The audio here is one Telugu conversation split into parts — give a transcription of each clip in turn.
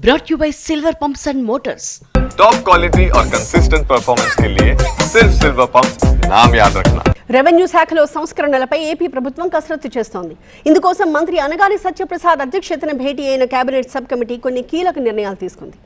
brought you by Silver Pumps and Motors. Top quality और कंसिस्टेंट परफॉर्मेंस के लिए सिर्फ सिल्वर पंप्स नाम याद रखना। రెవెన్యూ శాఖలో సంస్కరణలపై ఏపీ ప్రభుత్వం కసరత్తు చేస్తోంది. ఇందుకోసం మంత్రి అనగాని సత్యప్రసాద్ అధ్యక్షతన భేటీ అయిన కేబినెట్ సబ్ కమిటీ కొన్ని కీలక నిర్ణయాలు తీసుకుంది.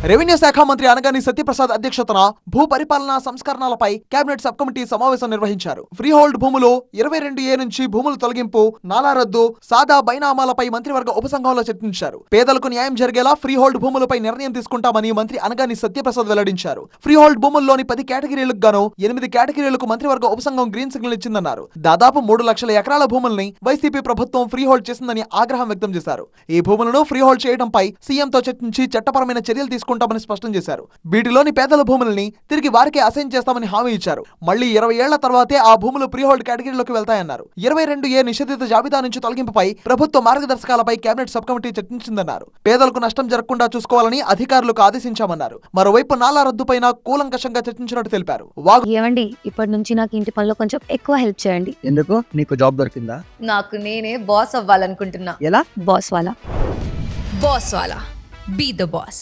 రెవెన్యూ శాఖ మంత్రి అనగాని సత్యప్రసాద్ అధ్యక్షతన భూ పరిపాలనా సంస్కరణలపై కేబినెట్ సబ్ కమిటీ సమావేశం నిర్వహించారు. ఫ్రీ హోల్డ్ భూములు 22A నుంచి భూముల తొలగింపు, నాలా రద్దు, సాదా బైనామాలపై మంత్రివర్గ ఉపసంఘంలో చర్చించారు. పేదలకు న్యాయం జరిగేలా ఫ్రీ హోల్డ్ భూములపై నిర్ణయం తీసుకుంటామని మంత్రి అనగాని సత్యప్రసాద్ వెల్లడించారు. ఫ్రీ హోల్డ్ భూముల్లోని 10 కేటగిరీలకు గాను 8 కేటగిరీలకు మంత్రివర్గ ఉపసంఘం గ్రీన్ సిగ్నల్ ఇచ్చిందన్నారు. దాదాపు 3 లక్షల ఎకరాల భూముల్ని వైసీపీ ప్రభుత్వం ఫ్రీ హోల్డ్ చేసిందని ఆగ్రహం వ్యక్తం చేశారు. ఈ భూములను ఫ్రీ హోల్డ్ చేయడంపై సీఎంతో చర్చించి చట్టపరమైన చర్యలు తీసుకుంటామని స్పష్టం చేశారు. వీటిలోని పేదల భూములని తిరిగి వారికే అసైన్ చేస్తామని హామీ ఇచ్చారు. మళ్లీ 20 ఏళ్ల తర్వాతే ఆ భూములు ప్రీ హోల్డ్ కేటగిరీలోకి వెళ్తాయన్నారు. 22A నిషేధిత జాబితా నుంచి తొలగింపుపై ప్రభుత్వ మార్గదర్శకాలపై కేబినెట్ సబ్ కమిటీ చర్చించిందన్నారు. పేదలకు నష్టం జరగకుండా చూసుకోవాలని అధికారులకు ఆదేశించామన్నారు. మరోవైపు నాలా రద్దుపైన కూలంకషంగా చర్చించినట్టు తెలిపారు. ఏమండి, ఇప్పటి నుంచి నాకు ఇంటి పనిలో కొంచెం ఎక్కువ హెల్ప్ చేయండి. ఎందుకు? నీకు జాబ్ దొరికిందా? నాకు నేనే బాస్ అవ్వాలనుకుంటున్నా. ఎలా? బాస్ వాలా బీ ద బాస్.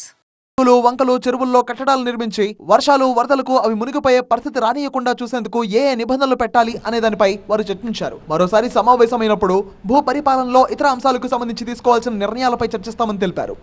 వంకలు, చెరువుల్లో కట్టడాలు నిర్మించి వర్షాలు, వరదలకు అవి మునిగిపోయే పరిస్థితి రానియకుండా చూసేందుకు ఏ నిబంధనలు పెట్టాలి అనే దానిపై వారు చర్చించారు. మరోసారి సమావేశమైనప్పుడు భూ పరిపాలనలో ఇతర అంశాలకు సంబంధించి తీసుకోవాల్సిన నిర్ణయాలపై చర్చిస్తామని తెలిపారు.